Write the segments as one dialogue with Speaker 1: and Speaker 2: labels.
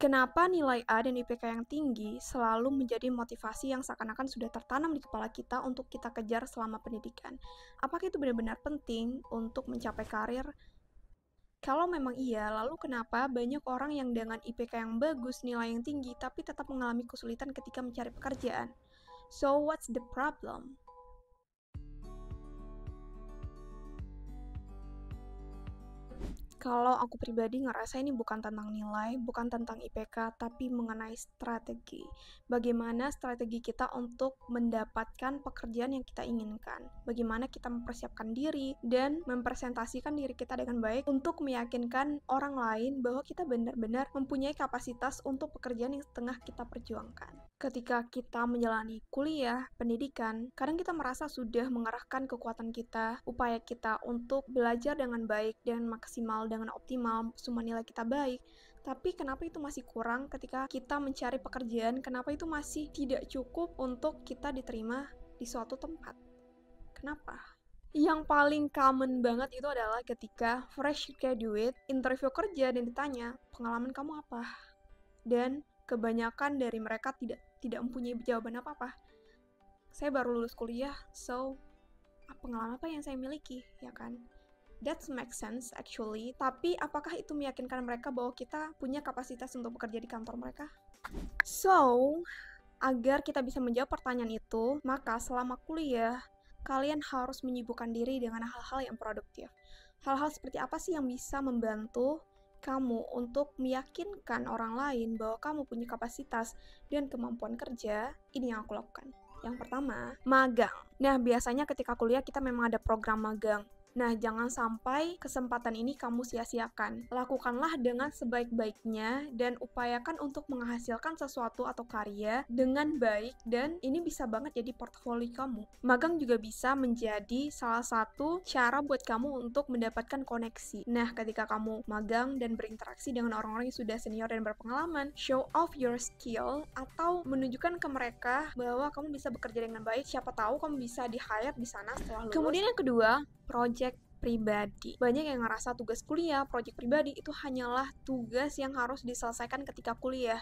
Speaker 1: Kenapa nilai A dan IPK yang tinggi selalu menjadi motivasi yang seakan-akan sudah tertanam di kepala kita untuk kita kejar selama pendidikan? Apakah itu benar-benar penting untuk mencapai karir? Kalau memang iya, lalu kenapa banyak orang yang dengan IPK yang bagus, nilai yang tinggi, tapi tetap mengalami kesulitan ketika mencari pekerjaan? So, what's the problem? Kalau aku pribadi ngerasa ini bukan tentang nilai, bukan tentang IPK, tapi mengenai strategi. Bagaimana strategi kita untuk mendapatkan pekerjaan yang kita inginkan. Bagaimana kita mempersiapkan diri dan mempresentasikan diri kita dengan baik untuk meyakinkan orang lain bahwa kita benar-benar mempunyai kapasitas untuk pekerjaan yang tengah kita perjuangkan. Ketika kita menjalani kuliah, pendidikan, kadang kita merasa sudah mengerahkan kekuatan kita, upaya kita untuk belajar dengan baik, dengan maksimal, dengan optimal, semua nilai kita baik. Tapi kenapa itu masih kurang ketika kita mencari pekerjaan? Kenapa itu masih tidak cukup untuk kita diterima di suatu tempat? Kenapa? Yang paling common banget itu adalah ketika fresh graduate, interview kerja dan ditanya, pengalaman kamu apa? Dan kebanyakan dari mereka tidak mempunyai jawaban apa-apa. Saya baru lulus kuliah, so pengalaman apa yang saya miliki, ya kan? That makes sense actually, tapi apakah itu meyakinkan mereka bahwa kita punya kapasitas untuk bekerja di kantor mereka? So, agar kita bisa menjawab pertanyaan itu, maka selama kuliah, kalian harus menyibukkan diri dengan hal-hal yang produktif. Hal-hal seperti apa sih yang bisa membantu kamu untuk meyakinkan orang lain bahwa kamu punya kapasitas dan kemampuan kerja? Ini yang aku lakukan. Yang pertama, magang. Nah, biasanya ketika kuliah kita memang ada program magang. Nah, jangan sampai kesempatan ini kamu sia-siakan. Lakukanlah dengan sebaik-baiknya dan upayakan untuk menghasilkan sesuatu atau karya dengan baik, dan ini bisa banget jadi portfolio kamu. Magang juga bisa menjadi salah satu cara buat kamu untuk mendapatkan koneksi. Nah, ketika kamu magang dan berinteraksi dengan orang-orang yang sudah senior dan berpengalaman, show off your skill atau menunjukkan ke mereka bahwa kamu bisa bekerja dengan baik. Siapa tahu kamu bisa di-hire di sana setelah lulus. Kemudian yang kedua, project pribadi. Banyak yang ngerasa tugas kuliah, project pribadi itu hanyalah tugas yang harus diselesaikan ketika kuliah.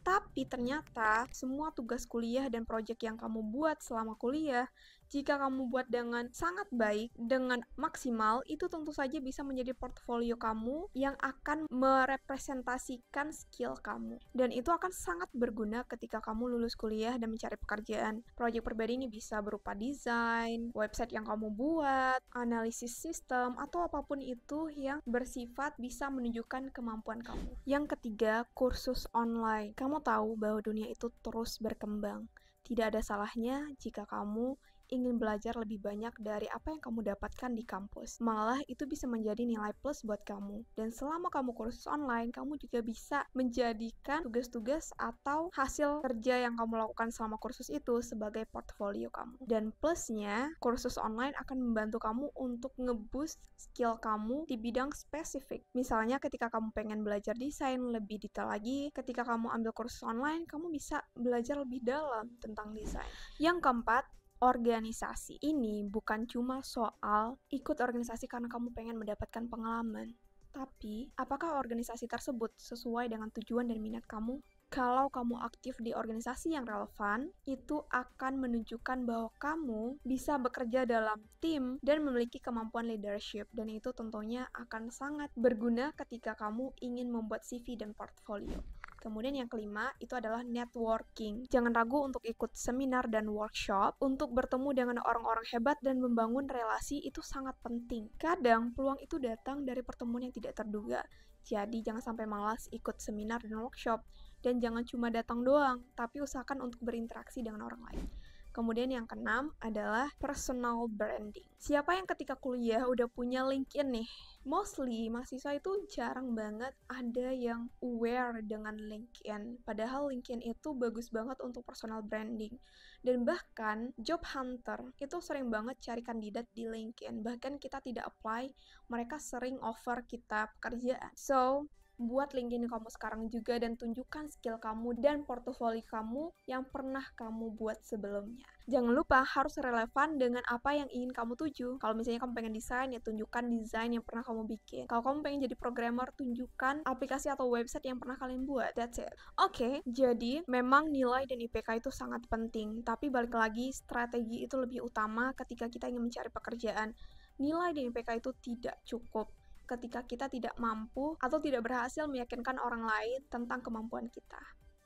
Speaker 1: Tapi ternyata semua tugas kuliah dan project yang kamu buat selama kuliah, jika kamu buat dengan sangat baik, dengan maksimal, itu tentu saja bisa menjadi portfolio kamu yang akan merepresentasikan skill kamu. Dan itu akan sangat berguna ketika kamu lulus kuliah dan mencari pekerjaan. Project pribadi ini bisa berupa desain, website yang kamu buat, analisis sistem, atau apapun itu yang bersifat bisa menunjukkan kemampuan kamu. Yang ketiga, kursus online. Kamu tahu bahwa dunia itu terus berkembang. Tidak ada salahnya jika kamu ingin belajar lebih banyak dari apa yang kamu dapatkan di kampus. Malah itu bisa menjadi nilai plus buat kamu. Dan selama kamu kursus online, kamu juga bisa menjadikan tugas-tugas atau hasil kerja yang kamu lakukan selama kursus itu sebagai portfolio kamu. Dan plusnya, kursus online akan membantu kamu untuk nge-boost skill kamu di bidang spesifik. Misalnya ketika kamu pengen belajar desain lebih detail lagi, ketika kamu ambil kursus online, kamu bisa belajar lebih dalam tentang desain. Yang keempat, organisasi. Ini bukan cuma soal ikut organisasi karena kamu pengen mendapatkan pengalaman, tapi apakah organisasi tersebut sesuai dengan tujuan dan minat kamu? Kalau kamu aktif di organisasi yang relevan, itu akan menunjukkan bahwa kamu bisa bekerja dalam tim dan memiliki kemampuan leadership, dan itu tentunya akan sangat berguna ketika kamu ingin membuat CV dan portfolio. Kemudian yang kelima, itu adalah networking. Jangan ragu untuk ikut seminar dan workshop. Untuk bertemu dengan orang-orang hebat dan membangun relasi itu sangat penting. Kadang peluang itu datang dari pertemuan yang tidak terduga. Jadi jangan sampai malas ikut seminar dan workshop. Dan jangan cuma datang doang, tapi usahakan untuk berinteraksi dengan orang lain. Kemudian yang keenam adalah personal branding. Siapa yang ketika kuliah udah punya LinkedIn nih? Mostly mahasiswa itu jarang banget ada yang aware dengan LinkedIn. Padahal LinkedIn itu bagus banget untuk personal branding. Dan bahkan job hunter itu sering banget cari kandidat di LinkedIn. Bahkan kita tidak apply, mereka sering offer kita pekerjaan. So, buat LinkedIn kamu sekarang juga dan tunjukkan skill kamu dan portofolio kamu yang pernah kamu buat sebelumnya. Jangan lupa harus relevan dengan apa yang ingin kamu tuju. Kalau misalnya kamu pengen desain, ya tunjukkan desain yang pernah kamu bikin. Kalau kamu pengen jadi programmer, tunjukkan aplikasi atau website yang pernah kalian buat. That's it. Oke, jadi memang nilai dan IPK itu sangat penting, tapi balik lagi strategi itu lebih utama ketika kita ingin mencari pekerjaan. Nilai dan IPK itu tidak cukup ketika kita tidak mampu atau tidak berhasil meyakinkan orang lain tentang kemampuan kita.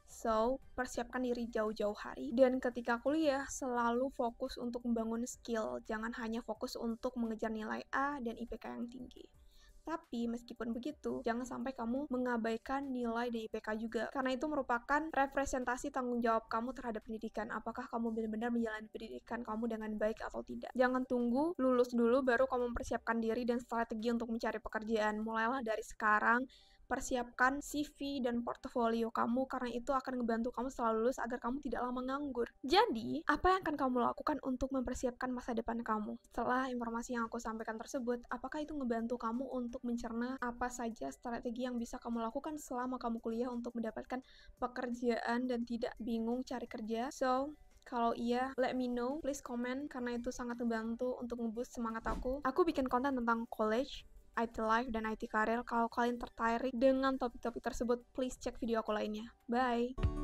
Speaker 1: So, persiapkan diri jauh-jauh hari. Dan ketika kuliah, selalu fokus untuk membangun skill. Jangan hanya fokus untuk mengejar nilai A dan IPK yang tinggi. Tapi meskipun begitu, jangan sampai kamu mengabaikan nilai dan IPK juga. Karena itu merupakan representasi tanggung jawab kamu terhadap pendidikan. Apakah kamu benar-benar menjalani pendidikan kamu dengan baik atau tidak. Jangan tunggu lulus dulu baru kamu mempersiapkan diri dan strategi untuk mencari pekerjaan. Mulailah dari sekarang. Persiapkan CV dan portofolio kamu karena itu akan membantu kamu setelah lulus agar kamu tidak lama nganggur. Jadi, apa yang akan kamu lakukan untuk mempersiapkan masa depan kamu? Setelah informasi yang aku sampaikan tersebut, apakah itu membantu kamu untuk mencerna apa saja strategi yang bisa kamu lakukan selama kamu kuliah untuk mendapatkan pekerjaan dan tidak bingung cari kerja? So, kalau iya, let me know. Please comment karena itu sangat membantu untuk nge-boost semangat aku. Aku bikin konten tentang college, IT life, dan IT career. Kalau kalian tertarik dengan topik-topik tersebut, please cek video aku lainnya. Bye!